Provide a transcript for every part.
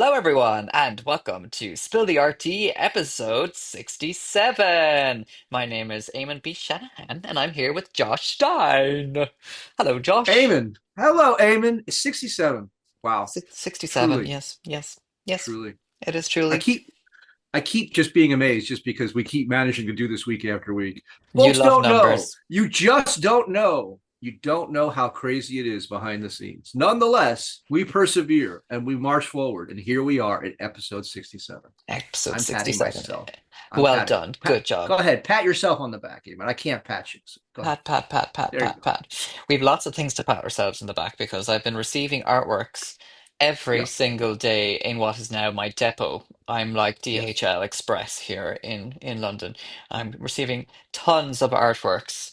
Hello, everyone, and welcome to Spill the RT episode 67. My name is Eamon B. Shanahan, and I'm here with Josh Stein. Hello, Josh. Eamon. Hello, Eamon. It's 67. Wow. 67, Truly, yes, yes, yes, truly. it is I truly. keep I keep just being amazed just because we keep managing to do this week after week. You Folks love don't know. numbers. You just don't know. You don't know how crazy it is behind the scenes. Nonetheless, we persevere and we march forward. And here we are at episode 67. Episode I'm patting 67. myself. I'm Well patting. done. Pat, Good job. go ahead. Pat yourself on the back, Eamon. I can't pat you. So go ahead. Pat, pat, pat, pat, There you pat, go. pat. We have lots of things to pat ourselves in the back because I've been receiving artworks every Yeah. single day in what is now my depot. I'm like Yes. DHL Express here in London. I'm receiving tons of artworks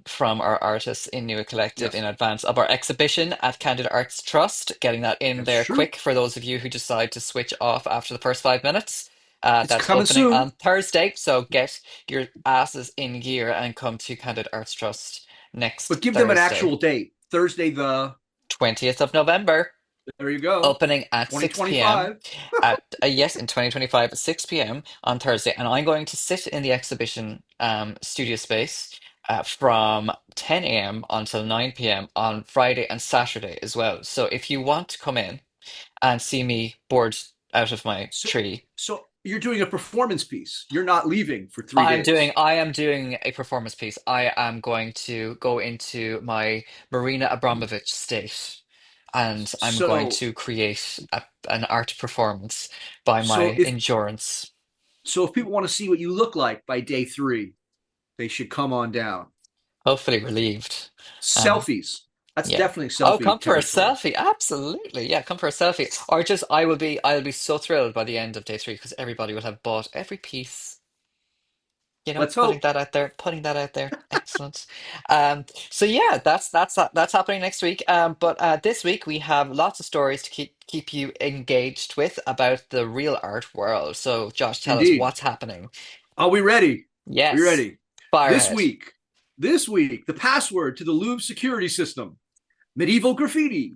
from our artists in Nua Collective in Yes. advance of our exhibition at Candid Arts Trust. Getting that in That's there true. quick for those of you who decide to switch off after the first 5 minutes. It's That's coming opening soon. on Thursday, so get your asses in gear and come to Candid Arts Trust But next give them an Thursday, actual date. Thursday, the 20th of November, there you go, opening at 6 p.m. 2025. at yes, in 2025 at 6 p.m. on Thursday. And I'm going to sit in the exhibition studio space from 10 a.m. until 9 p.m. on Friday and Saturday as well. So if you want to come in and see me bored out of my So, tree, so you're doing a performance piece. You're not leaving for 3 days. I am doing a performance piece. I am going to go into my Marina Abramovich state and I'm going So, to create an art performance by so my if endurance. so if people want to see what you look like by day three, they should come on down. Hopefully relieved. Um, Selfies. That's yeah. definitely Oh, selfie come for a territory. selfie. Absolutely. Yeah, come for a selfie. Or just I'll be so thrilled by the end of day three because everybody will have bought every piece. Let's Putting hope. that out there, putting that out there. Excellent. So yeah, that's happening next week. But this week we have lots of stories to keep you engaged with about the real art world. So Josh, tell us Indeed. what's happening. Are we ready? We Yes, ready? fire This ahead. week, this week, the password to the Louvre security system. Medieval graffiti.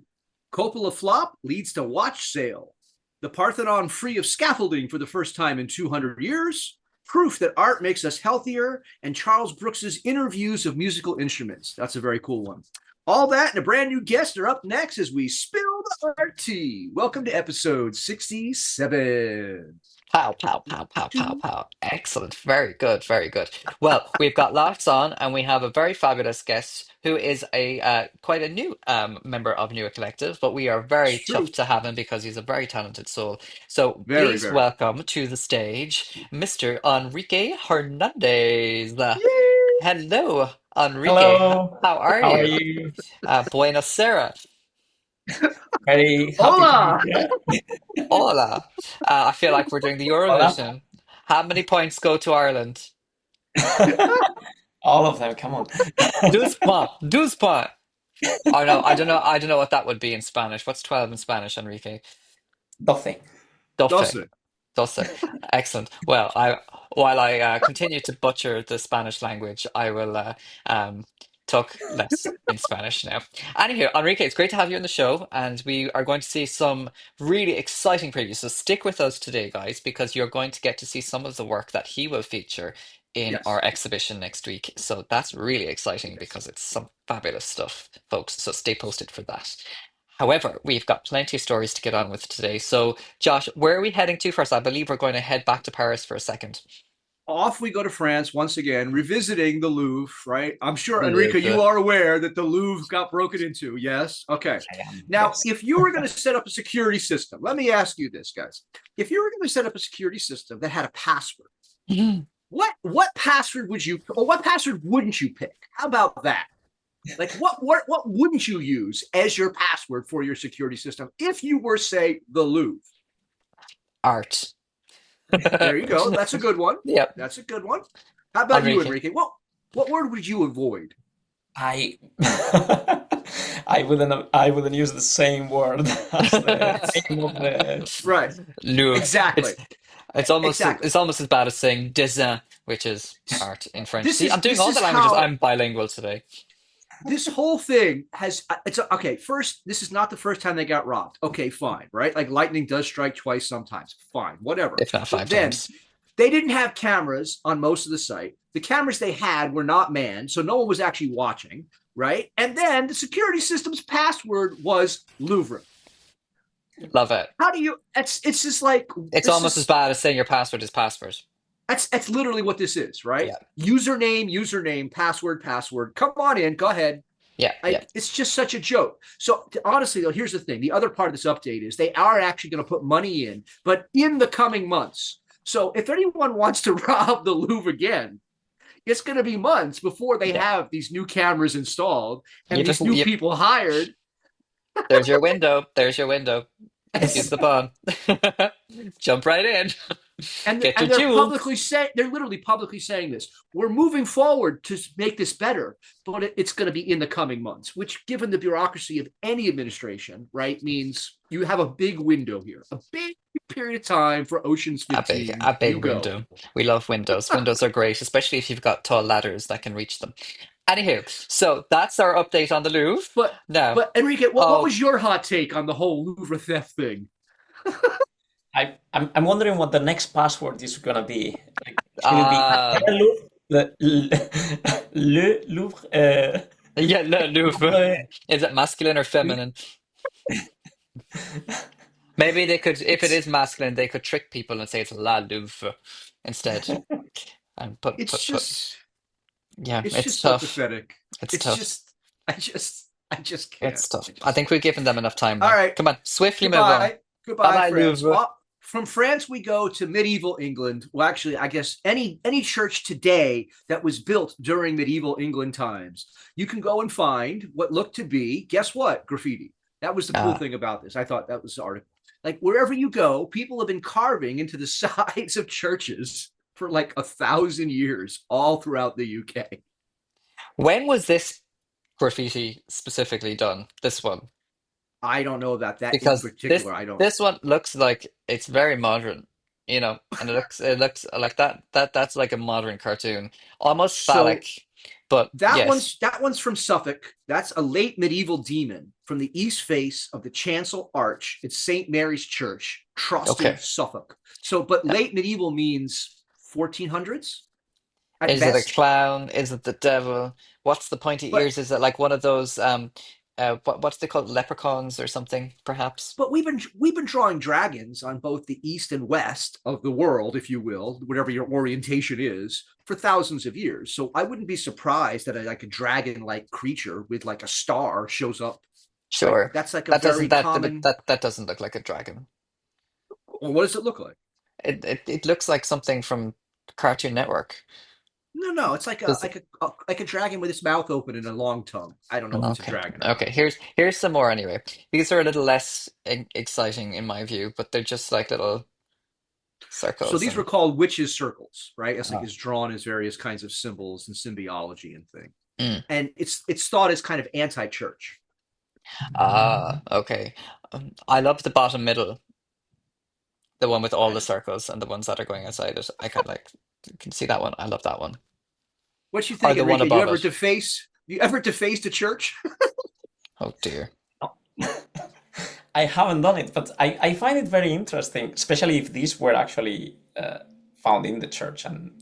Coppola flop leads to watch sale. The Parthenon free of scaffolding for the first time in 200 years. Proof that art makes us healthier. And Charles Brooks's interviews of musical instruments. That's a very cool one. All that and a brand new guest are up next as we spill the art tea. Welcome to episode 67. Pow, pow, pow, pow, pow, pow. Excellent. Very good, very good. Well, we've got lots on, and we have a very fabulous guest who is a quite a new member of Newer Collective, but we are very It's chuffed true. to have him because he's a very talented soul. So Very, please very. welcome to the stage Mr. Enrique Hernandez. Yay! Hello, Enrique. Hello, How are how are you? you? Buenos Aires. Very happy to be Hola! here. Hola. I feel like we're doing the Hola. Eurovision. How many points go to Ireland? All of them, come on. 12 points. 12 points. Oh no, I don't know. I don't know what that would be in Spanish. What's 12 in Spanish, Enrique? 12. 12. Dulce. 12. Excellent. Well, while I continue to butcher the Spanish language, I will um, talk less in Spanish now. Anywho, Enrique, it's great to have you on the show, and we are going to see some really exciting previews. So stick with us today, guys, because you're going to get to see some of the work that he will feature in our Yes. exhibition next week. So that's really exciting Yes. because it's some fabulous stuff, folks. So stay posted for that. However, we've got plenty of stories to get on with today. So, Josh, where are we heading to first? I believe we're going to head back to Paris for a second. Off we go to France once again, revisiting the Louvre, right? I'm sure, Enrico, you Louvre. are aware that the Louvre got broken into. Yes. Okay. I am, Now, yes. if you were going to set up a security system, let me ask you this, guys. If you were going to set up a security system that had a password, Mhm. what password would you, or what password wouldn't you pick? How about that? Like, what wouldn't you use as your password for your security system if you were, say, the Louvre? Art. There you go. That's a good one. Yep. That's a good one. How about you, Enrique. Enrique? What word would you avoid? I I wouldn't use the same word as the name of the Right. Louvre. Exactly. It's Exactly. it's almost as bad as saying dessin, which is art in French. This See, I'm is doing this all the is languages. how I'm bilingual today. this whole thing has okay. First, this is not the first time they got robbed. Okay, fine, right? Like lightning does strike twice sometimes. Fine, whatever. if not But five then times. they didn't have cameras on most of the site. The cameras they had were not manned, so no one was actually watching, right? And then the security system's password was Louvre. Love it. How do you? It's just like It's this almost as is bad as saying your password is password. that's literally what this is, right? Yeah, Username, password. Come on in, go ahead. yeah, yeah. Like it's just such a joke. So honestly, though, here's the thing: the other part of this update is they are actually going to put money in, but in the coming months. So if anyone wants to rob the Louvre again, it's going to be months before they Yeah. have these new cameras installed You and just these new you, people hired. there's your window. There's your window. Use the button. Jump right in. Get your And they're jewels. publicly saying they're literally publicly saying this. We're moving forward to make this better, but it's going to be in the coming months. Which, given the bureaucracy of any administration, right, means you have a big window here, a big period of time for Ocean's A 15. You big go. window. We love windows. Windows are great, especially if you've got tall ladders that can reach them. Anywho, so that's our update on the Louvre. But Now, Enrique, what oh, was your hot take on the whole Louvre theft thing? I'm wondering what the next password is gonna be. Like, it's gonna be uh, Le Louvre. yeah, le Louvre. Le- Is it masculine or feminine? Maybe they could, if it it's is masculine, they could trick people and say it's La Louvre instead. And It's put. just Yeah, it's it's just so tough. pathetic. It's It's tough. just I just can't. It's tough. I think we've given them enough time All now. right. Come on, swiftly move on. Goodbye. Bye Goodbye, bye, France. Louvre. From France, we go to medieval England. Well, actually, I guess any church today that was built during medieval England times, you can go and find what looked to be, guess what? Graffiti. That was the cool Uh, thing about this. I thought that was the article. Like wherever you go, people have been carving into the sides of churches for like 1,000 years, all throughout the UK. when was this graffiti specifically done? This one, I don't know about that in because particular. I don't. this one looks like it's very modern, and it looks like that's like a modern cartoon, almost So phallic, but yes. that one's from Suffolk. That's a late medieval demon from the east face of the chancel arch at St. Mary's Church, Troston, Okay. Suffolk. So, but late medieval means 1400s at Is it a best. clown? Is it the devil? What's the pointy But ears? Is it like one of those what's they called, leprechauns or something, perhaps? we've been drawing dragons on both the east and west of the world, if you will, whatever your orientation is, for thousands of years. So I wouldn't be surprised that like a dragon-like creature with like a star shows up. Like Sure. that's like a That very doesn't that common. that that doesn't look like a dragon. Well, what does it look like? It looks like something from Cartoon Network. No, it's like a Does like a dragon with its mouth open and a long tongue. I don't know if it's a okay. dragon or not. Okay, here's some more anyway. These are a little less exciting in my view, but they're just like little So circles these were and called witches' circles, right? It's like oh. it's drawn as various kinds of symbols and symbiology and thing. Mm. And it's thought as kind of anti-church. Ah, okay. I love the bottom middle. The one with all the I, circles and the ones that are going outside it. I kind of like, you can see that one. I love that one. what you Or think, the one Enrique? above it. You ever defaced a church? Oh dear. I haven't done it, but I find it very interesting, especially if these were actually found in the church and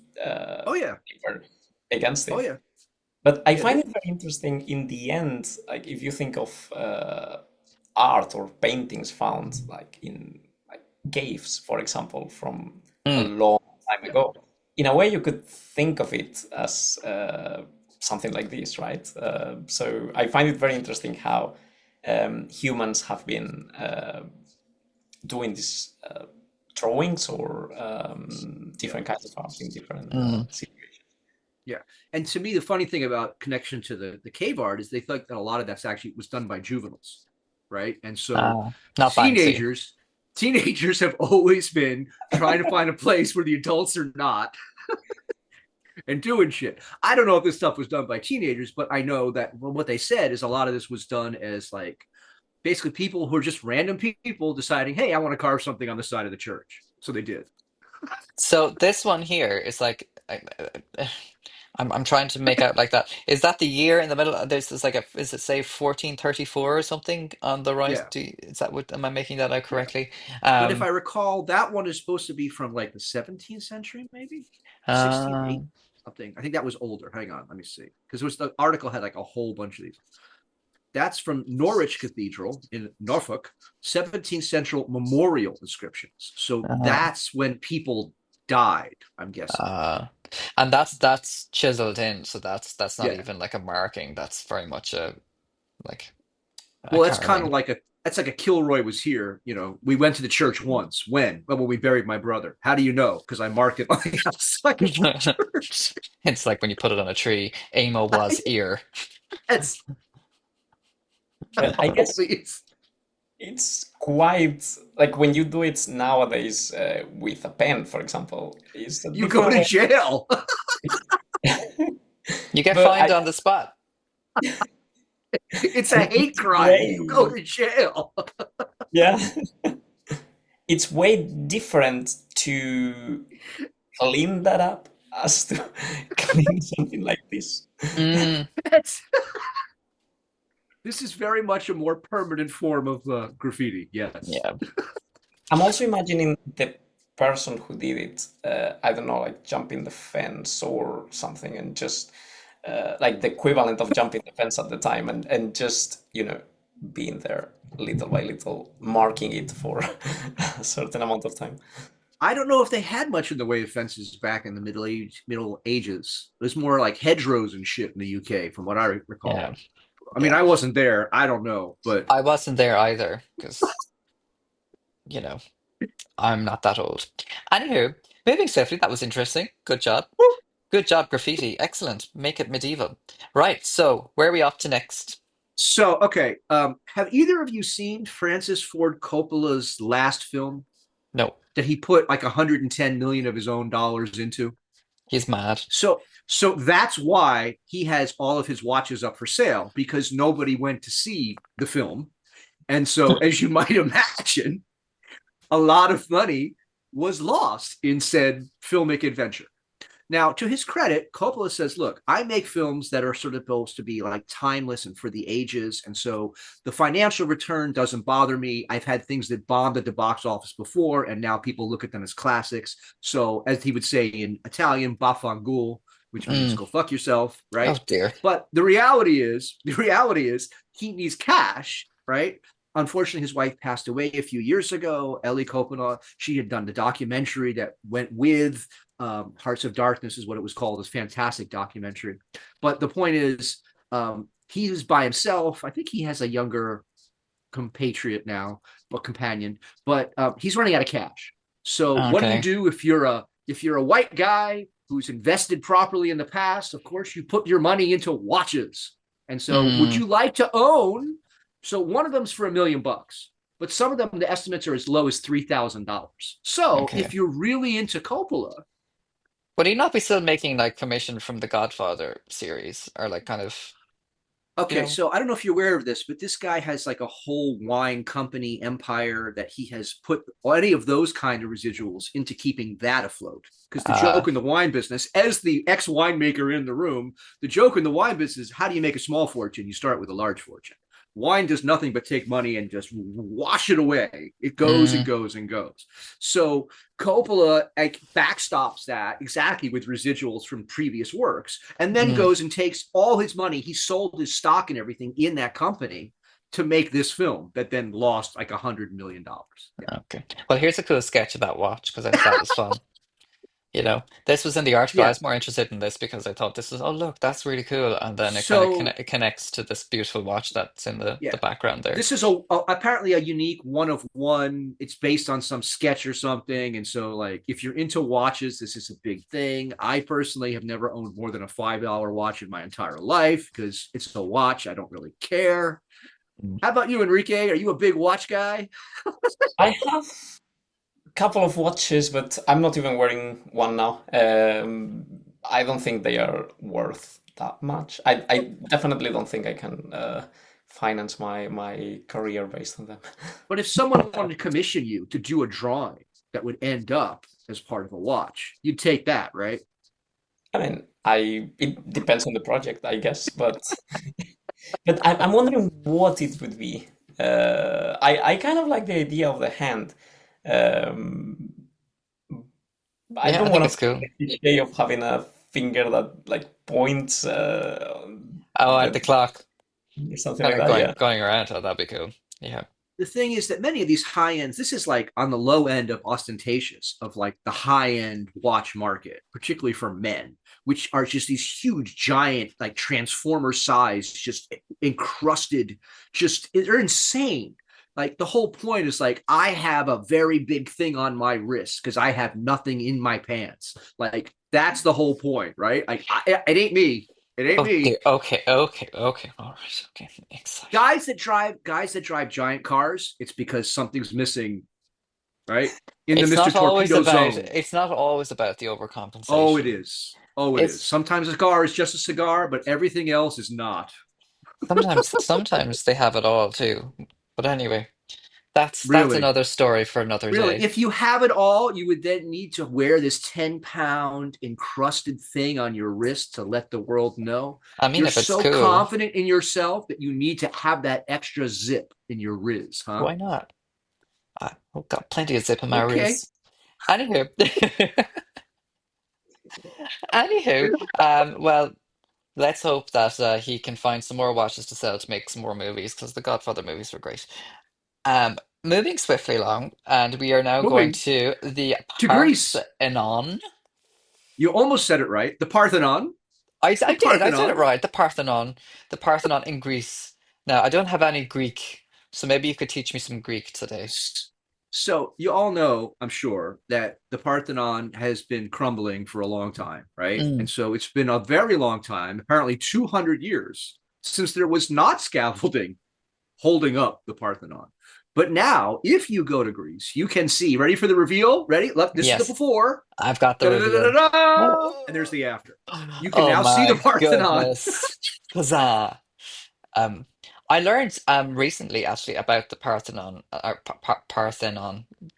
Oh yeah, they were against oh it. yeah, But I yeah. find it very interesting in the end, like if you think of art or paintings found like in like caves, for example, from a Mm. long time Yeah. ago. In a way, you could think of it as something like this, right? So I find it very interesting how humans have been doing these drawings or different kinds of art in different Mm. situations. Yeah. And to me, the funny thing about connection to the cave art is they think that a lot of that's actually was done by juveniles, right? And so Not Banksy. teenagers, teenagers have always been trying to find a place where the adults are not and doing shit. I don't know if this stuff was done by teenagers, but I know that what they said is a lot of this was done as like basically people who are just random people deciding, hey, I want to carve something on the side of the church. So they did. So this one here is like, I'm trying to make out like that. Is that the year in the middle? There's this like a, is it say 1434 or something on the right? Yeah, Is that what, am I making that out yeah. correctly? But if Um, I recall, that one is supposed to be from like the 17th century, maybe uh, 1608 something. I think that was older. Hang on, let me see, because it was the article had like a whole bunch of these. That's from Norwich Cathedral in Norfolk, 17th century memorial inscriptions. So uh, that's when people died, I'm guessing. uh, and that's chiseled in, so that's not Yeah. even like a marking. That's very much a like a Well, that's kind of carving. like a that's like a Kilroy was here. You know, we went to the church once. When? Well, when we buried my brother. How do you know? Because I marked it on the outside of the church. It's like when you put it on a tree. Amo was ear. That's But I guess always. it's quite like when you do it nowadays with a pen, for example, it's a You go different to way. jail. You get But fined on the spot. It's a and hate crime. You go to jail. yeah, it's way different to clean that up as to clean something like this. Mm, This is very much a more permanent form of graffiti. Yes. yeah. I'm also imagining the person who did it, I don't know, like jumping the fence or something, and just like the equivalent of jumping the fence at the time, and just, being there little by little, marking it for a certain amount of time. I don't know if they had much in the way of fences back in the Middle Ages. It was more like hedgerows and shit in the UK, from what I recall. Yeah. I mean, Yeah. I wasn't there. I don't know, but I wasn't there either because, you know, I'm not that old. Anywho, moving swiftly, that was interesting. Good job. Good job, graffiti. Excellent. Make it medieval. Right. So, where are we off to next? so okay. Have either of you seen Francis Ford Coppola's last film No, that he put like 110 million of his own dollars into? he's mad. So that's why he has all of his watches up for sale, because nobody went to see the film. And so, as you might imagine, a lot of money was lost in said filmic adventure. Now, to his credit, Coppola says, look, I make films that are sort of supposed to be like timeless and for the ages. And so the financial return doesn't bother me. I've had things that bombed at the box office before, and now people look at them as classics. So, as he would say in Italian, bafangul, which means Mm. go fuck yourself, Oh right? dear. But the reality is he needs cash, right? Unfortunately, his wife passed away a few years ago. Ellie Coppola, she had done the documentary that went with Hearts of Darkness, is what it was called. This fantastic documentary. But the point is, he is by himself. I think he has a younger compatriot now, but companion. But he's running out of cash. So what do you Okay. do if you're a white guy who's invested properly in the past? Of course, you put your money into watches. And so, would Mm. you like to own? So one of them's for $1 million, but some of them, the estimates are as low as $3,000. So if Okay. you're really into Coppola, Would he not be still making like commission from the Godfather series or like kind of, you okay, know? so I don't know if you're aware of this, but this guy has like a whole wine company empire that he has put any of those kind of residuals into keeping that afloat. Because the Uh, joke in the wine business, as the ex winemaker in the room, the joke in the wine business is, how do you make a small fortune? You start with a large fortune. Wine does nothing but take money and just wash it away. It goes and mm, goes and goes. So Coppola like, backstops that exactly with residuals from previous works, and then mm. goes and takes all his money. He sold his stock and everything in that company to make this film that then lost like $100 million. Okay. Well, here's a cool sketch of that watch because I thought that was fun. You know, this was in the article. I Yeah. was more interested in this because I thought this is, oh, look, that's really cool. And then it kind of So it connects to this beautiful watch that's in the yeah, background there. this is apparently a unique one of one. It's based on some sketch or something, and so like if you're into watches, this is a big thing. I personally have never owned more than a $5 watch in my entire life because it's a watch. I don't really care. Mm. How about you, Enrique? Are you a big watch guy? I have a couple of watches, but I'm not even wearing one now. I don't think they are worth that much. I definitely don't think I can finance my career based on them. But if someone wanted to commission you to do a drawing that would end up as part of a watch, you'd take that, right? I mean, I it depends on the project, I guess, but I'm wondering what it would be. I kind of like the idea of the hand. Um, I Yeah, I don't think want it's to cool. the cliche of having a finger that like points Oh, at the the clock, or something kind like of that. Yeah. going around. Oh, that'd be cool. Yeah. The thing is that many of these high ends, this is like on the low end of ostentatious, of like the high end watch market, particularly for men, which are just these huge, giant, like transformer size, just encrusted, just they're insane. Like the whole point is like I have a very big thing on my wrist because I have nothing in my pants. Like that's the whole point, right? Like it ain't me. It ain't Oh dear. me. Okay. Okay. Okay. All right. Okay. Exciting. Guys that drive giant cars, it's because something's missing, right? In the It's Mr. not always Torpedo about. zone. It's not always about the Oh, it overcompensation. is. Oh, it is. It's Sometimes a car is just a cigar, but everything else is not. sometimes they have it all too. But anyway, that's Really. another story for another Really. day. If you have it all, you would then need to wear this 10-pound encrusted thing on your wrist to let the world know. I mean, You're if it's so cool, confident in yourself that you need to have that extra zip in your riz, huh? why not? I've got plenty of zip in my Okay. wrist. Anywho, anywho, well, let's hope that he can find some more watches to sell to make some more movies because the Godfather movies were great. Moving swiftly along, and we are now going Moving to the to Greece. Parthenon. You almost said it right. The Parthenon. The I did. I said it Parthenon. right. The Parthenon in Greece. Now, I don't have any Greek, so maybe you could teach me some Greek today. So you all know, I'm sure, that the Parthenon has been crumbling for a long time, right? Mm, And so it's been a very long time, apparently 200 years, since there was not scaffolding holding up the Parthenon. But now, if you go to Greece, you can see. Ready for the reveal? Ready? This is the yes, before. I've got the reveal. Da-da-da-da-da! And there's Oh, the after. You can oh now see the my Parthenon. goodness. Huzzah. Um, I learned recently actually about the Parthenon,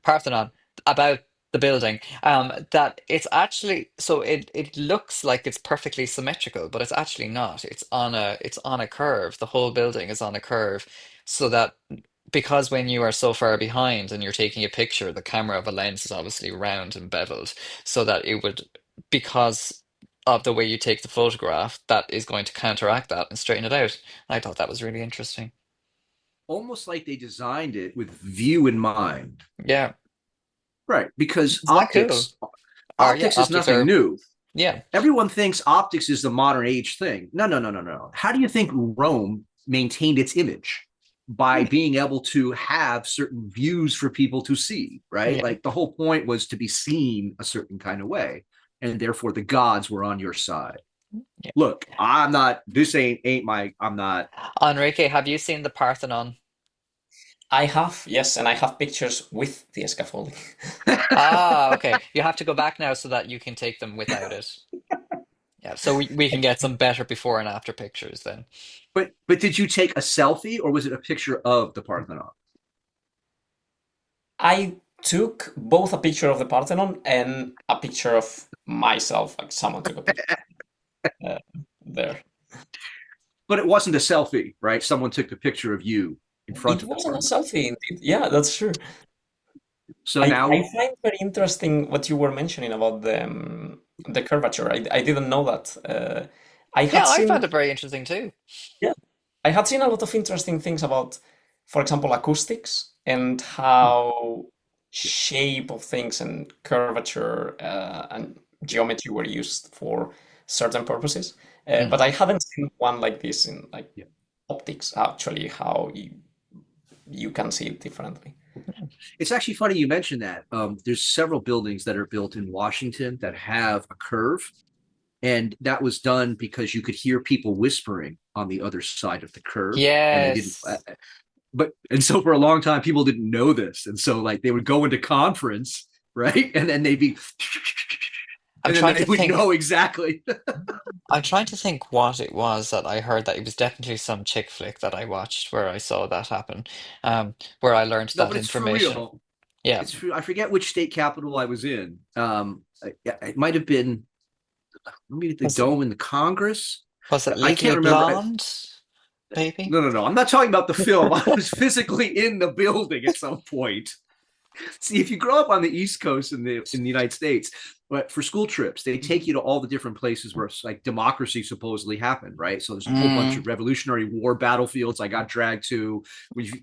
Parthenon, about the building. That it's actually so it looks like it's perfectly symmetrical, but it's actually not. It's on a curve. The whole building is on a curve, so that because when you are so far behind and you're taking a picture, the camera of a lens is obviously round and beveled, so that it would because of the way you take the photograph, that is going to counteract that and straighten it out. I thought that was really interesting. Almost like they designed it with view in mind. Yeah, Right. Because isn't that cool? Yeah, optics is optics nothing are, new. yeah, Everyone thinks optics is the modern age thing. No, no, no, no, no. How do you think Rome maintained its image? By being able to have certain views for people to see, right? yeah, Like the whole point was to be seen a certain kind of way, and therefore the gods were on your side. yeah. Look, I'm not. This ain't my. I'm not. Enrique, have you seen the Parthenon? I have, yes, and I have pictures with the scaffolding. Ah, okay. You have to go back now so that you can take them without it. Yeah, so we can get some better before and after pictures then. But did you take a selfie or was it a picture of the Parthenon? I took both a picture of the Parthenon and a picture of myself, like someone took a picture uh, there. But it wasn't a selfie, right? Someone took a picture of you in front It of the wasn't a Parthenon. selfie, indeed. Yeah, that's true. So I now, find very interesting what you were mentioning about the curvature. I didn't know that. I Yeah, had I seen, found it very interesting too. yeah, I had seen a lot of interesting things about, for example, acoustics and hmm, how shape of things and curvature and geometry were used for certain purposes. But Hmm. I haven't seen one like this in like yeah. optics, actually, how you can see it differently. It's actually funny you mentioned that. There's several buildings that are built in Washington that have a curve, and that was done because you could hear people whispering on the other side of the curve, and they didn't. Yes. But and so for a long time, people didn't know this, and so like they would go into conference, right, and then they'd be, I'm and then trying they to would think. know exactly. I'm trying to think what it was that I heard that it was definitely some chick flick that I watched where I saw that happen, where I learned No, that but it's for information. real. Yeah. It's for, I forget which state capital I was in. It might have been. maybe the Was it, dome in the Congress. was it I can't Legally remember. Blonde, baby? No, no, no. I'm not talking about the film. I was physically in the building at some point. See, if you grow up on the East Coast in the United States, but for school trips, they take you to all the different places where like democracy supposedly happened, right? So there's a whole bunch Mm, of Revolutionary War battlefields I got dragged to.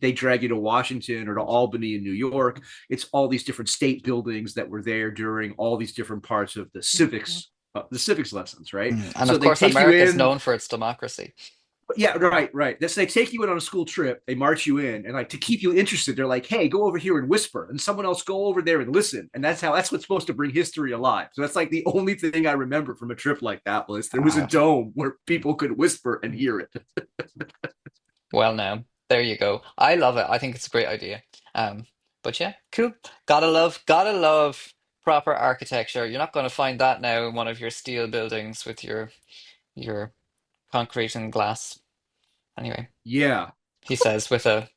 They drag you to Washington or to Albany in New York. It's all these different state buildings that were there during all these different parts of the civics lessons, right? and So of they course, take you America is in, known for its democracy. yeah, right, right. That's they take you in on a school trip. They march you in, and like to keep you interested, they're like, "Hey, go over here and whisper," and someone else go over there and listen. And that's what's supposed to bring history alive. So that's like the only thing I remember from a trip like that was there was a Uh, dome where people could whisper and hear it. well, now there you go. I love it. I think it's a great idea. Um, but yeah, cool. Gotta love proper architecture. You're not going to find that now in one of your steel buildings with your concrete and glass. Anyway, Yeah. he says with a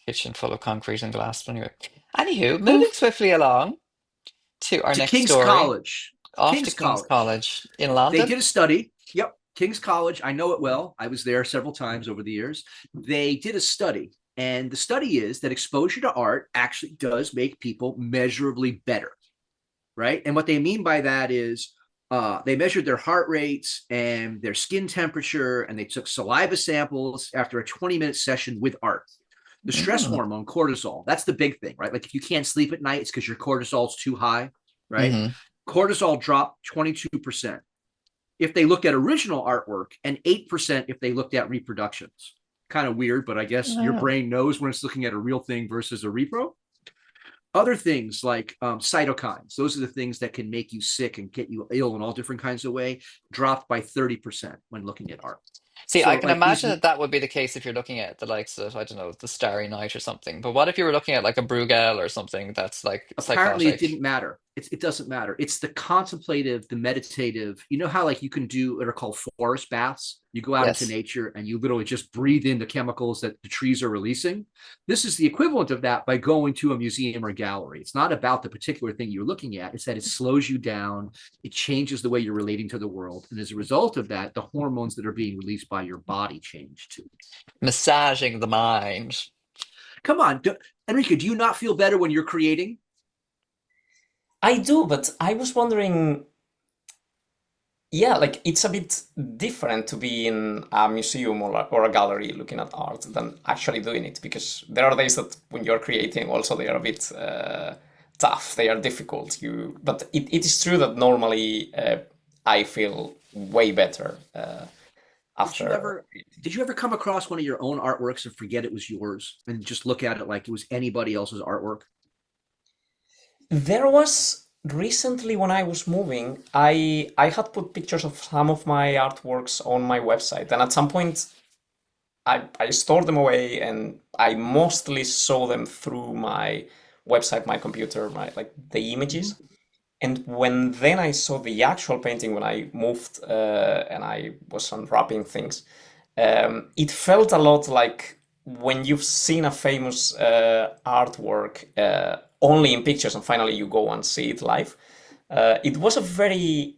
kitchen full of concrete and glass. Anyway, anywho, moving swiftly along to our To next King's story. College. Off to King's King's College. College in They London. did a study. Yep, King's College. I know it well. I was there several times over the years. They did a study, and the study is that exposure to art actually does make people measurably better, right? And what they mean by that is they measured their heart rates and their skin temperature, and they took saliva samples after a 20-minute session with art. The stress Mm. hormone, cortisol, that's the big thing, right? Like if you can't sleep at night, it's because your cortisol's too high, right? Hmm. Cortisol dropped 22% if they looked at original artwork and 8% if they looked at reproductions. Kind of weird, but I guess your Oh. brain knows when it's looking at a real thing versus a repro. Other things like cytokines, those are the things that can make you sick and get you ill in all different kinds of way, dropped by 30% when looking at art. See, I So can like these, imagine that that would be the case if you're looking at the likes of, I don't know, the Starry Night or something. But what if you were looking at like a Bruegel or something that's like apparently it didn't psychotic? matter. It doesn't matter. It's the contemplative, the meditative. You know how like you can do what are called forest baths? You go out into Yes. nature and you literally just breathe in the chemicals that the trees are releasing. This is the equivalent of that by going to a museum or gallery. It's not about the particular thing you're looking at. It's that it slows you down. It changes the way you're relating to the world. And as a result of that, the hormones that are being released by your body change too. Massaging the mind. Come on, Enrique, do you not feel better when you're creating? I do, but I was wondering, yeah, like it's a bit different to be in a museum or a gallery looking at art than actually doing it, because there are days that when you're creating also they are a bit tough, they are difficult. But it is true that normally I feel way better Did you after. ever did you ever come across one of your own artworks and forget it was yours and just look at it like it was anybody else's artwork? There was recently when I was moving, I had put pictures of some of my artworks on my website, and at some point I stored them away, and I mostly saw them through my website, my computer, my like the images. Mm-hmm. And when then I saw the actual painting when I moved and I was unwrapping things, it felt a lot like when you've seen a famous artwork only in pictures and finally you go and see it live. It was a very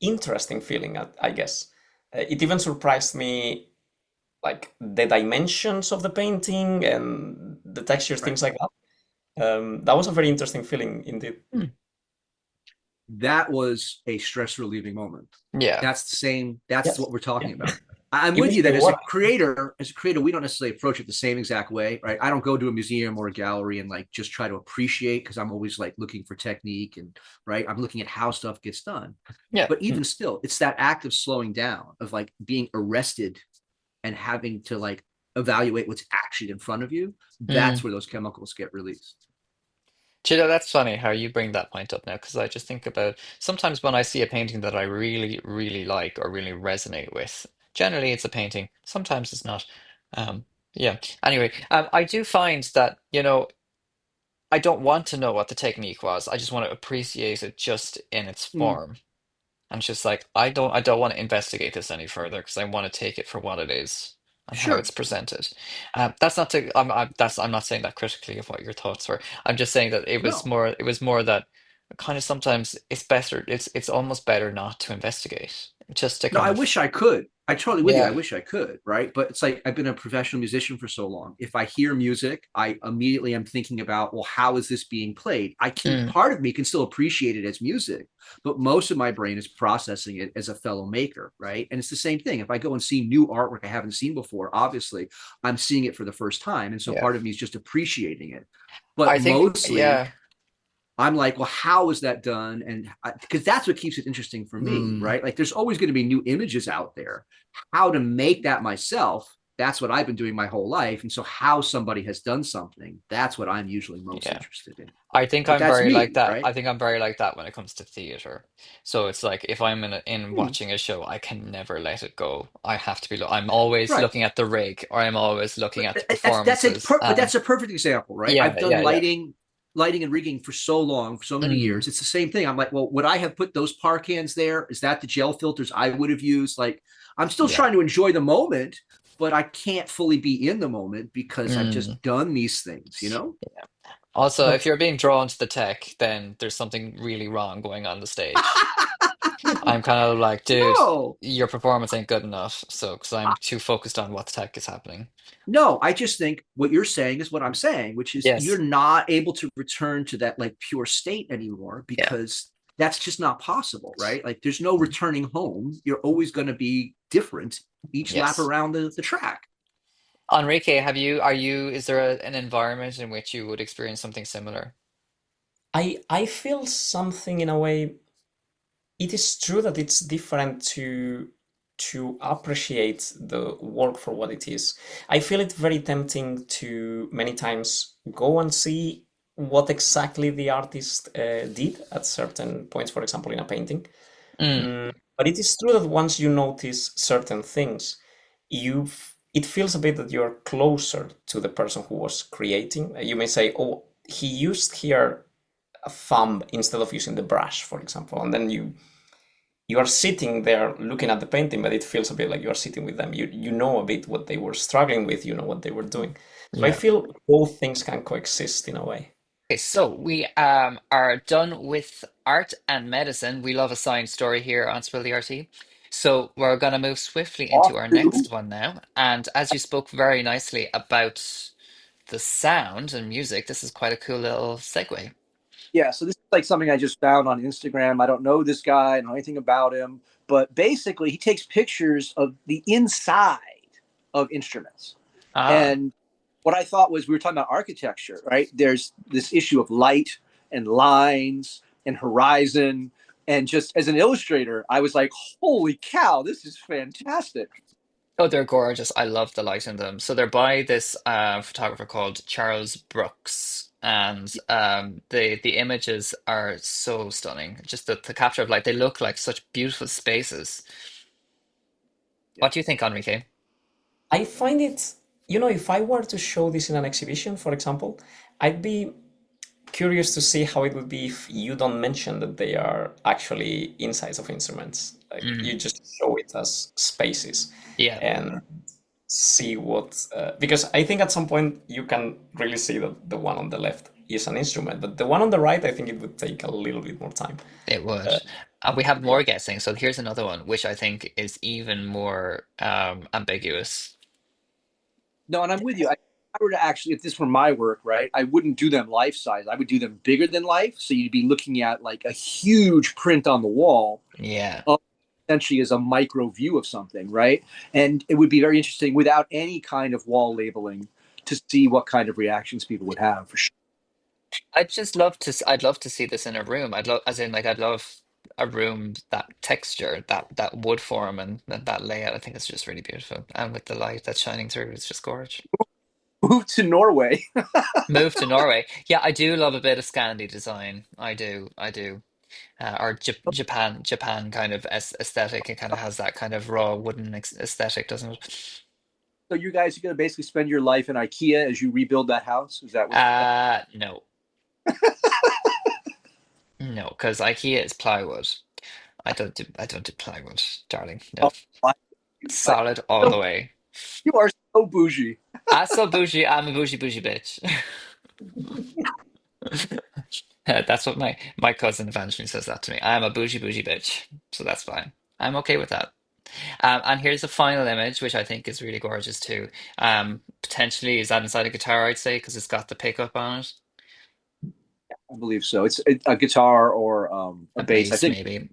interesting feeling, I guess. It even surprised me, like the dimensions of the painting and the textures, Right. things like that. That was a very interesting feeling indeed. Hmm. That was a stress relieving moment. Yeah. That's the same. That's Yes. what we're Yeah. talking about. I'm with Even you the that work. as a creator, we don't necessarily approach it the same exact way, right? I don't go to a museum or a gallery and like just try to appreciate because I'm always like looking for technique and right. I'm looking at how stuff gets done. Yeah. But Mm. even still, it's that act of slowing down, of like being arrested and having to like evaluate what's actually in front of you. Mm. That's where those chemicals get released. Do you know, that's funny how you bring that point up now, because I just think about sometimes when I see a painting that I really, really like or really resonate with, generally it's a painting, sometimes it's not. Yeah. Anyway, I do find that, I don't want to know what the technique was. I just want to appreciate it just in its Mm, form. And it's just like I don't want to investigate this any further because I want to take it for what it is and how sure. it's presented. That's not I'm not saying that critically of what your thoughts were. I'm just saying that it was No. more that. kind of sometimes it's better. It's almost better not to investigate. Just to No, kind I of wish I could. I totally with you. I yeah. wish I could, right? But it's like I've been a professional musician for so long. If I hear music, I immediately am thinking about, well, how is this being played? I can Mm, part of me can still appreciate it as music, but most of my brain is processing it as a fellow maker, right? And it's the same thing. If I go and see new artwork I haven't seen before, obviously I'm seeing it for the first time, and so yeah. part of me is just appreciating it. But I think mostly yeah. I'm like, well, how is that done? And because that's what keeps it interesting for me, Mm, right? Like, there's always going to be new images out there. How to make that myself, that's what I've been doing my whole life. And so, how somebody has done something, that's what I'm usually most yeah. interested in. I think But I'm that's very like me, that. right? I think I'm very like that when it comes to theater. So it's like if I'm in Hmm. watching a show, I can never let it go. I have to be. I'm always Right. looking at the rig, or I'm always looking at the That's a performances. but that's a perfect example, right? I've Yeah, done yeah, yeah. lighting and rigging for so long, for so many Mm, years. It's the same thing. I'm like, well, would I have put those par cans there? Is that the gel filters I would have used? Like, I'm still yeah. trying to enjoy the moment, but I can't fully be in the moment because I've Mm. just done these things, you know? Also, But if you're being drawn to the tech, then there's something really wrong going on the stage. I'm kind of like, dude, No, your performance ain't good enough. So, because I'm too focused on what the tech is happening. no, I just think what you're saying is what I'm saying, which is you're Yes. not able to return to that like pure state anymore Yeah. because that's just not possible, right? Like there's no returning home. You're always going to be different each lap Yes. around the track. Enrique, is there an environment in which you would experience something similar? I feel something in a way. It is true that it's different to appreciate the work for what it is. I feel it very tempting to many times go and see what exactly the artist did at certain points, for example, in a painting. Mm, But it is true that once you notice certain things, it feels a bit that you're closer to the person who was creating. You may say, "Oh, he used here a thumb instead of using the brush," for example, and then you are sitting there looking at the painting, but it feels a bit like you are sitting with them. You know a bit what they were struggling with, you know what they were doing. So I yeah. feel both things can coexist in a way. Okay, so we are done with art and medicine. We love a science story here on Spill the RT. So we're going to move swiftly into Off our to next one now. And as you spoke very nicely about the sound and music, this is quite a cool little segue. Yeah, so this is like something I just found on Instagram. I don't know this guy, I don't know anything about him, but basically he takes pictures of the inside of instruments. Ah, And what I thought was we were talking about architecture, right? There's this issue of light and lines and horizon. And just as an illustrator, I was like, holy cow, this is fantastic. oh, they're gorgeous. I love the light in them. So they're by this photographer called Charles Brooks, and the images are so stunning. Just the capture of light, they look like such beautiful spaces. Yeah. What do you think, Enrique? I find it, if I were to show this in an exhibition, for example, I'd be curious to see how it would be if you don't mention that they are actually insides of instruments. Like Mm, you just show it as spaces yeah, and see what, because I think at some point you can really see that the one on the left is an instrument, but the one on the right, I think it would take a little bit more time. it would. Uh, And we have yeah. more guessing. So here's another one, which I think is even more ambiguous. No, and I'm with you. I were to actually, if this were my work, right, I wouldn't do them life size. I would do them bigger than life. So you'd be looking at like a huge print on the wall, Yeah. of essentially as a micro view of something, right? And it would be very interesting without any kind of wall labeling to see what kind of reactions people would have for sure. I'd love to see this in a room. I'd love, as in, like, I'd love a room that texture, that wood form, and that layout. I think it's just really beautiful, and with the light that's shining through, it's just gorgeous. Move to Norway. Move to Norway. Yeah, I do love a bit of Scandi design. I do. Or Japan kind of aesthetic. It kind of has that kind of raw wooden aesthetic, doesn't it? So you guys are going to basically spend your life in IKEA as you rebuild that house. Is that what? No, no, because IKEA is plywood. I don't do plywood, darling. No, Oh, I- solid all the way. you are so bougie. I so bougie. I'm a bougie bitch. That's what my cousin Evangeline says that to me. I'm a bougie bougie bitch, so that's fine. I'm okay with that. And here's the final image, which I think is really gorgeous too. Potentially, is that inside a guitar? I'd say because it's got the pickup on it, I believe so. It's a guitar or a a bass. I bass think maybe.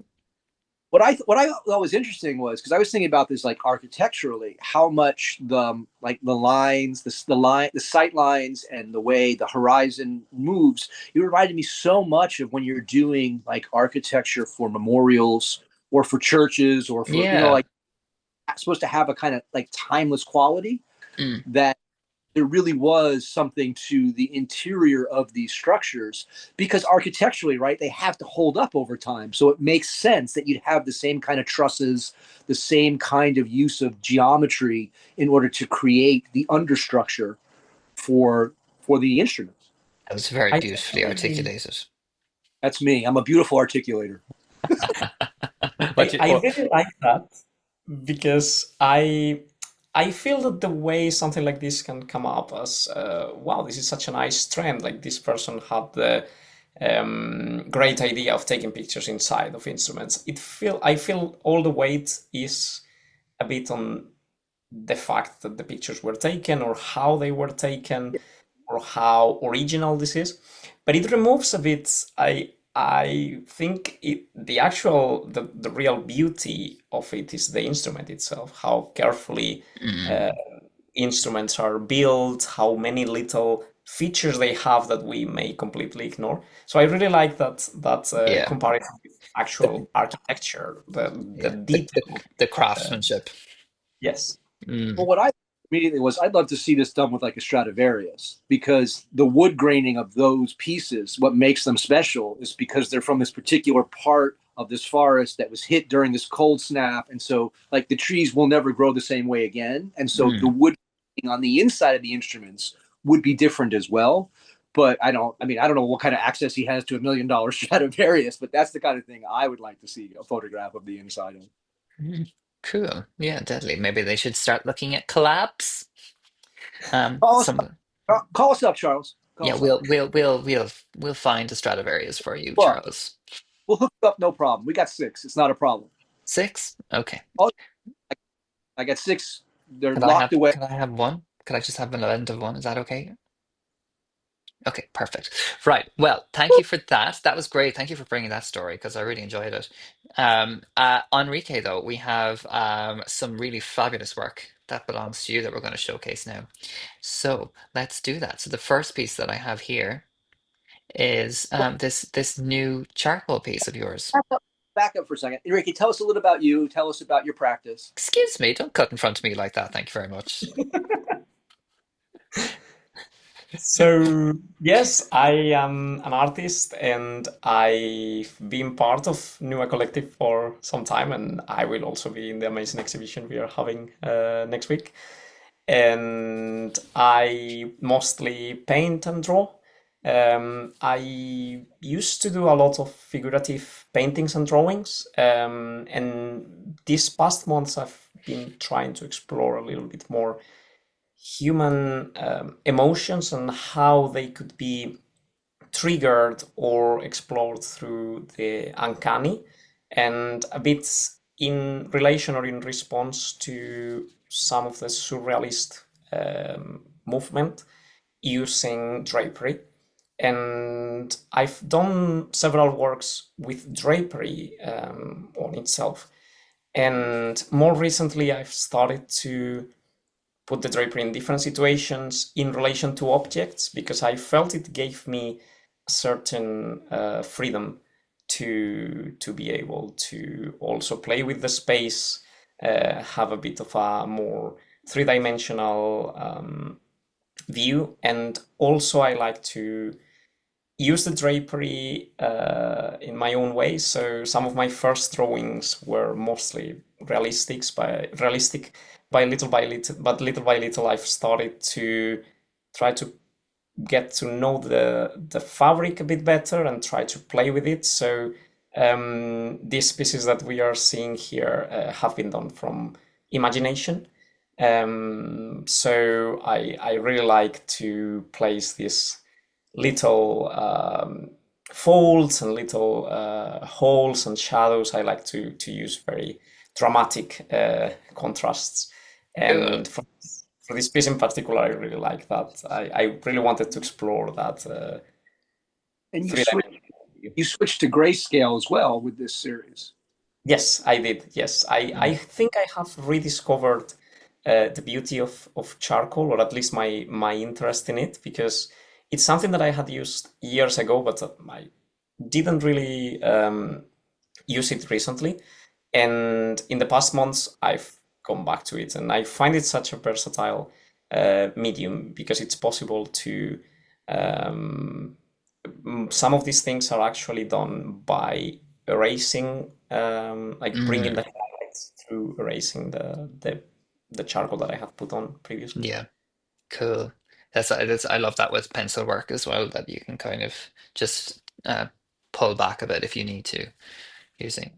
what I thought was interesting was because I was thinking about this like architecturally, how much the lines, the sight lines, and the way the horizon moves. It reminded me so much of when you're doing like architecture for memorials or for churches or for Yeah. like supposed to have a kind of like timeless quality Mm. that there really was something to the interior of these structures because architecturally, right, they have to hold up over time. So it makes sense that you'd have the same kind of trusses, the same kind of use of geometry in order to create the understructure for for the instruments. That was very I beautifully totally articulated. That's me. I'm a beautiful articulator. What you? I Oh, really like that because I feel that the way something like this can come up as wow, this is such a nice trend. Like this person had the great idea of taking pictures inside of instruments. I feel all the weight is a bit on the fact that the pictures were taken or how they were taken or how original this is, but it removes a bit. I think the real beauty of it is the instrument itself, how carefully uh, mm, instruments are built, how many little features they have that we may completely ignore. So I really like that yeah, comparison with the actual architecture, the yeah detail. the Uh, craftsmanship. yes. Well, Mm, what I immediately was, I'd love to see this done with like a Stradivarius because the wood graining of those pieces, what makes them special is because they're from this particular part of this forest that was hit during this cold snap. And so, like, the trees will never grow the same way again. And so, the mm. wood on the inside of the instruments would be different as well. But I don't know what kind of access he has to $1 million Stradivarius, but that's the kind of thing I would like to see a photograph of the inside of. Mm, cool. Yeah, deadly. Maybe they should start looking at collabs. Call us, Some call us up, Charles. Call yeah, us up. we'll find a Stradivarius for you, Well, Charles. we'll hook it up, no problem. We got six. It's not a problem. Six? Okay. Oh, I got six. They're locked away. Could I have one? Could I just have an event of one? Is that okay? Okay, perfect. Right. Well, thank you for that. That was great. Thank you for bringing that story because I really enjoyed it. Enrique, though, we have some really fabulous work that belongs to you that we're going to showcase now. So let's do that. So the first piece that I have here is this new charcoal piece of yours. Back up for a second. Enrique, tell us a little about you. Tell us about your practice. Excuse me, don't cut in front of me like that. Thank you very much. So, yes, I am an artist and I've been part of Nua Collective for some time, and I will also be in the amazing exhibition we are having next week. And I mostly paint and draw. I used to do a lot of figurative paintings and drawings, and these past months I've been trying to explore a little bit more human emotions and how they could be triggered or explored through the uncanny, and a bit in relation or in response to some of the surrealist movement using drapery. And I've done several works with drapery on itself. And more recently, I've started to put the drapery in different situations in relation to objects because I felt it gave me a certain freedom to be able to also play with the space, have a bit of a more three-dimensional view, and also I like to use the drapery in my own way. So some of my first drawings were mostly realistic by little, but little by little I've started to try to get to know the fabric a bit better and try to play with it. So these pieces that we are seeing here have been done from imagination. So I really like to place this little folds and little holes and shadows. I like to use very dramatic contrasts. Cool. And for this piece in particular, I really like that. I really wanted to explore that And three-dimensional view. you switched to grayscale as well with this series. Yes, I did. Yes, I think I have rediscovered the beauty of charcoal, or at least my interest in it, because it's something that I had used years ago, but I didn't really use it recently. And in the past months, I've gone back to it, and I find it such a versatile medium because it's possible to. Um, some of these things are actually done by erasing, like bringing the Mm, highlights through erasing the charcoal that I had put on previously. yeah, cool. That's I love that with pencil work as well, that you can kind of just pull back a bit if you need to using.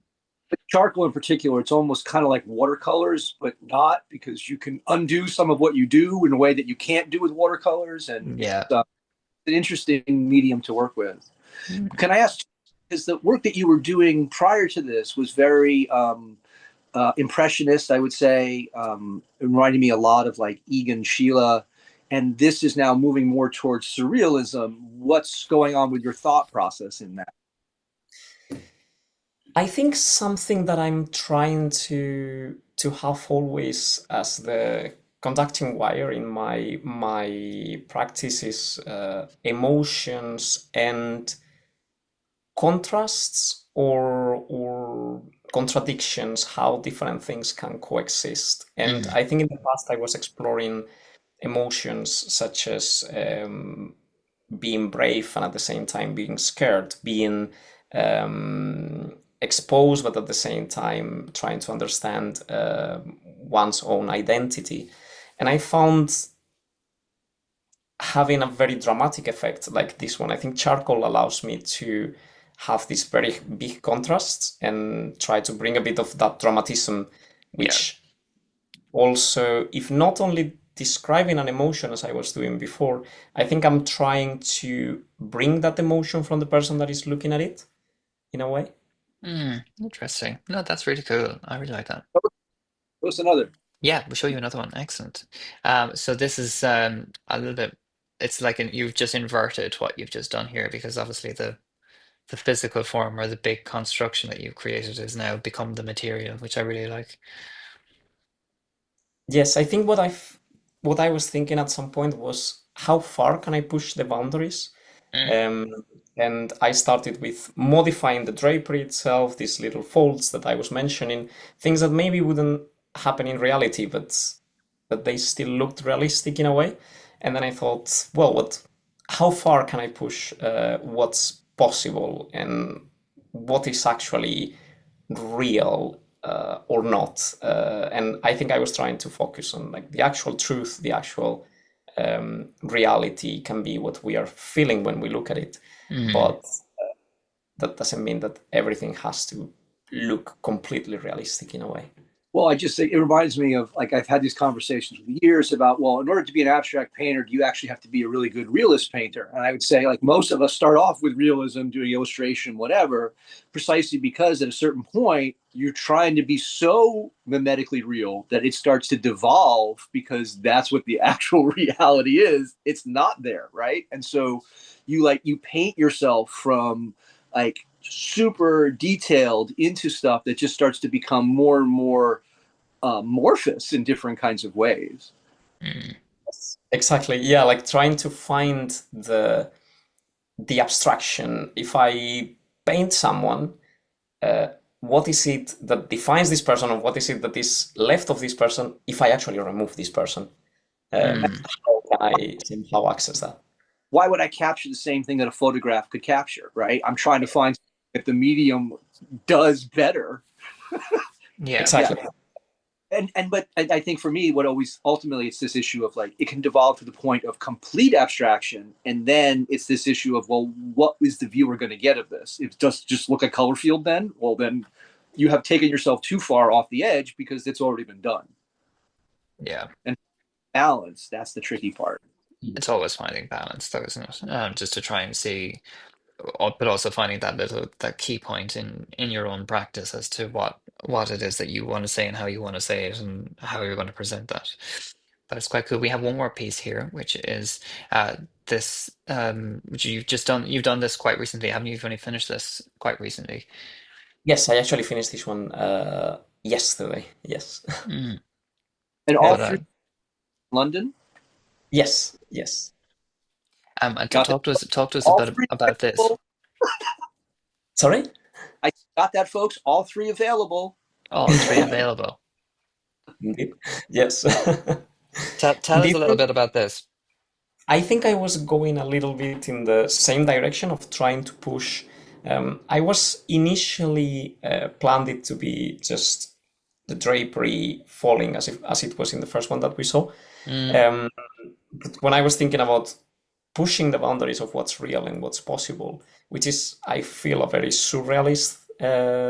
But charcoal in particular, it's almost kind of like watercolors, but not, because you can undo some of what you do in a way that you can't do with watercolors, and it's Yeah. an interesting medium to work with. Mm, Can I ask, because the work that you were doing prior to this was very impressionist, I would say, reminding me a lot of like Egon Schiele, and this is now moving more towards surrealism. What's going on with your thought process in that? I think something that I'm trying to have always as the conducting wire in my practice is emotions and contrasts or contradictions, how different things can coexist. And mm, I think in the past I was exploring emotions such as being brave and at the same time being scared, being exposed, but at the same time trying to understand one's own identity. And I found having a very dramatic effect like this one. I think charcoal allows me to have these very big contrasts and try to bring a bit of that dramatism, yeah. which also, if not only describing an emotion as I was doing before, I think I'm trying to bring that emotion from the person that is looking at it in a way. Mm, interesting. No, that's really cool. I really like that. What's another? Yeah, we'll show you another one. Excellent. So this is a little bit, it's like you've just inverted what you've just done here, because obviously the physical form or the big construction that you've created has now become the material, which I really like. Yes, I think what I was thinking at some point was how far can I push the boundaries? Mm, Um, and I started with modifying the drapery itself, these little folds that I was mentioning, things that maybe wouldn't happen in reality, but they still looked realistic in a way. And then I thought, well, how far can I push what's possible and what is actually real or not? And I think I was trying to focus on like the actual truth, the actual reality can be what we are feeling when we look at it, mm, but that doesn't mean that everything has to look completely realistic in a way. Well, I just think it reminds me of, like, I've had these conversations for years about, well, in order to be an abstract painter, do you actually have to be a really good realist painter? And I would say, like, most of us start off with realism, doing illustration, whatever, precisely because at a certain point, you're trying to be so mimetically real that it starts to devolve, because that's what the actual reality is. It's not there, right? And so you paint yourself from like super detailed into stuff that just starts to become more and more amorphous in different kinds of ways. mm. Exactly. Yeah, like trying to find the abstraction. If I paint someone, uh, what is it that defines this person, or what is it that is left of this person if I actually remove this person? Mm, How can I somehow access that? Why would I capture the same thing that a photograph could capture, right? I'm trying to find if the medium does better. yeah. Yeah. Exactly. And but I think for me, what always ultimately it's this issue of like it can devolve to the point of complete abstraction, and then it's this issue of, well, what is the viewer going to get of this? If just look at color field, then, well, then you have taken yourself too far off the edge because it's already been done. Yeah. And balance, that's the tricky part. It's always finding balance, though, isn't it? Just to try and see. but also finding that little that key point in your own practice as to what it is that you want to say and how you want to say it and how you're going to present that. But it's quite cool. We have one more piece here, which is this which you've done this quite recently, haven't you? You've only finished this quite recently. Yes, I actually finished this one yesterday. Yes. Mm. And all But three London. Yes, yes. and Got that. talk to us All three about this. available. Sorry? I got that, folks. All three available. All three available. Indeed. Yes. Tell us This a little one, bit about this. I think I was going a little bit in the same direction of trying to push. I was initially planned it to be just the drapery falling as it was in the first one that we saw. Mm, Um, but when I was thinking about pushing the boundaries of what's real and what's possible, which is, I feel, a very surrealist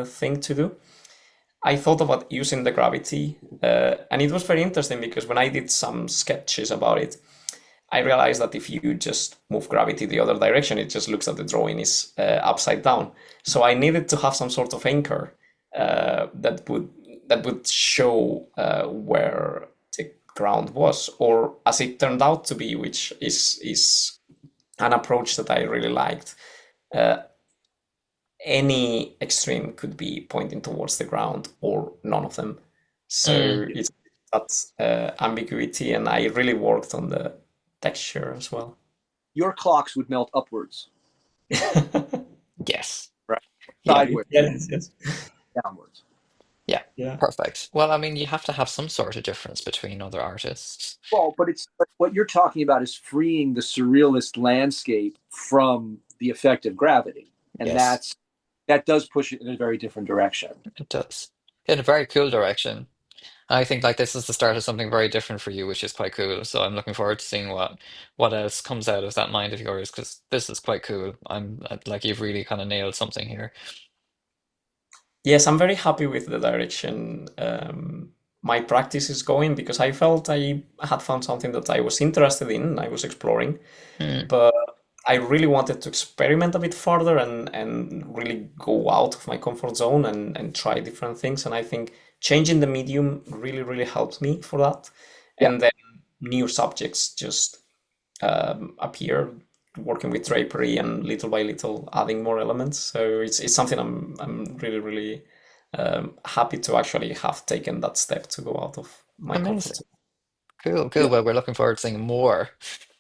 thing to do, I thought about using the gravity, and it was very interesting because when I did some sketches about it, I realized that if you just move gravity the other direction, it just looks that the drawing is upside down. So I needed to have some sort of anchor that would show where the ground was, or as it turned out to be, which is an approach that I really liked. Uh, any extreme could be pointing towards the ground or none of them. mm. So it's that ambiguity, and I really worked on the texture as well. Your clocks would melt upwards, Yes. right? Yeah. Indeed. Sideways, Yes, yes. downwards. Yeah. Yeah. Perfect. Well, I mean, you have to have some sort of difference between other artists. Well, but what you're talking about is freeing the surrealist landscape from the effect of gravity, and Yes, that does push it in a very different direction. it does. In a very cool direction. I think like this is the start of something very different for you, which is quite cool. So I'm looking forward to seeing what else comes out of that mind of yours, because this is quite cool. I'm like you've really kind of nailed something here. Yes, I'm very happy with the direction my practice is going because I felt I had found something that I was interested in, I was exploring, Mm, but I really wanted to experiment a bit further and really go out of my comfort zone and try different things. And I think changing the medium really, really helped me for that. Yeah, And then new subjects just appear, working with drapery and little by little adding more elements. So it's something I'm really, really happy to actually have taken that step to go out of my comfort amazing. zone. Cool, cool. yeah. Well, we're looking forward to seeing more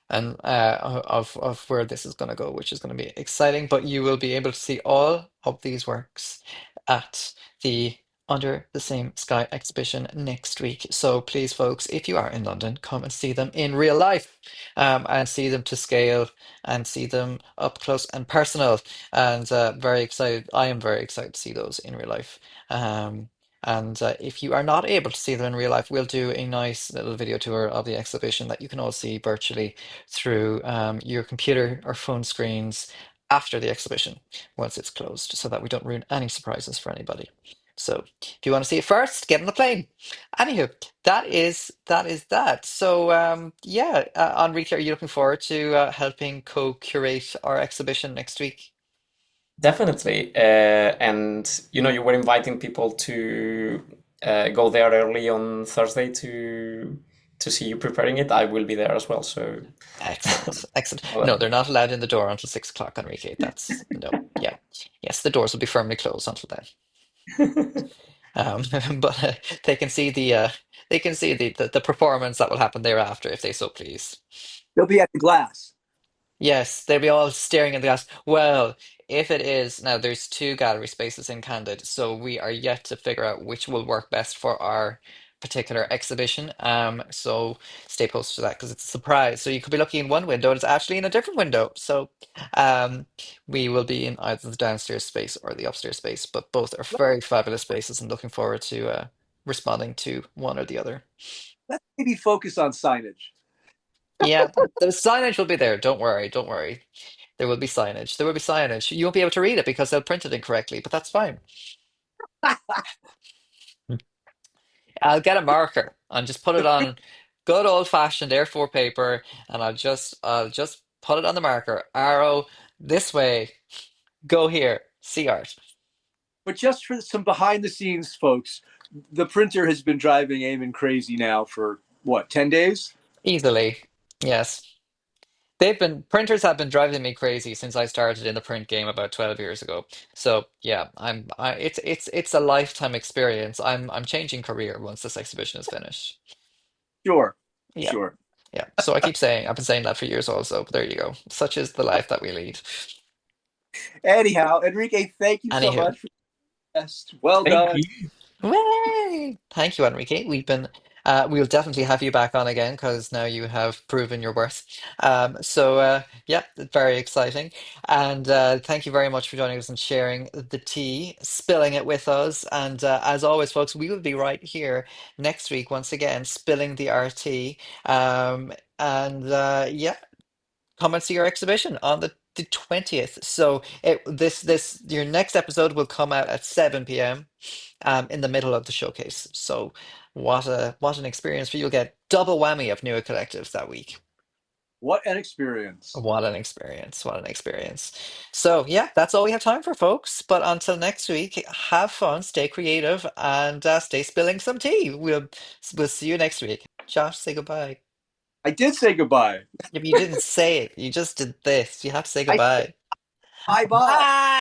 and of where this is going to go, which is going to be exciting. But you will be able to see all of these works at the Under the Same Sky exhibition next week. So please, folks, if you are in London, come and see them in real life, and see them to scale and see them up close and personal. And very excited. I am very excited to see those in real life. Um, and if you are not able to see them in real life, we'll do a nice little video tour of the exhibition that you can all see virtually through your computer or phone screens after the exhibition once it's closed, so that we don't ruin any surprises for anybody. So if you want to see it first, get on the plane. Anywho, that is that. So yeah, Enrique, are you looking forward to helping co-curate our exhibition next week? Definitely. And you were inviting people to go there early on Thursday to see you preparing it. I will be there as well. So, Excellent, excellent. No, well, they're not allowed in the door until 6 o'clock, Enrique. That's no, yeah, yes, the doors will be firmly closed until then. But they can see they can see the performance that will happen thereafter if they so please. They'll be at the glass. Yes, they'll be all staring at the glass. Well, if it is, now there's two gallery spaces in Candid, so we are yet to figure out which will work best for our particular exhibition. So stay posted to that because it's a surprise. So you could be looking in one window and it's actually in a different window. So um, we will be in either the downstairs space or the upstairs space, but both are very fabulous spaces and looking forward to responding to one or the other. Let's maybe focus on signage. Yeah, the signage will be there. Don't worry, don't worry. There will be signage. There will be signage. You won't be able to read it because they'll print it incorrectly, but that's fine. I'll get a marker and just put it on good old-fashioned A4 paper, and I'll just put it on the marker. Arrow this way, go here, see art. But just for some behind the scenes folks, the printer has been driving Eamon crazy now for what, 10 days? Easily. Yes. Printers have been driving me crazy since I started in the print game about 12 years ago. So yeah, it's a lifetime experience. I'm changing career once this exhibition is finished. Sure, Yeah. sure. Yeah. So I've been saying that for years also, but there you go. Such is the life that we lead. Anyhow, Enrique, thank you so Anywho. much for the best. Well Thank done. you. Way! Thank you, Enrique. We'll definitely have you back on again because now you have proven your worth. Yeah, very exciting. And thank you very much for joining us and sharing the tea, spilling it with us. And as always, folks, we will be right here next week once again, spilling the RT. Yeah, come and see your exhibition on the 20th. So this your next episode will come out at 7 p.m. In the middle of the showcase. So what an experience for you. You'll get double whammy of Nua Collectives that week. What an experience. What an experience. What an experience. So yeah, that's all we have time for, folks. But until next week, have fun, stay creative, and stay spilling some tea. We'll see you next week. Josh, say goodbye. I did say goodbye. If you didn't say it, you just did this. You have to say I goodbye. bye bye. Bye.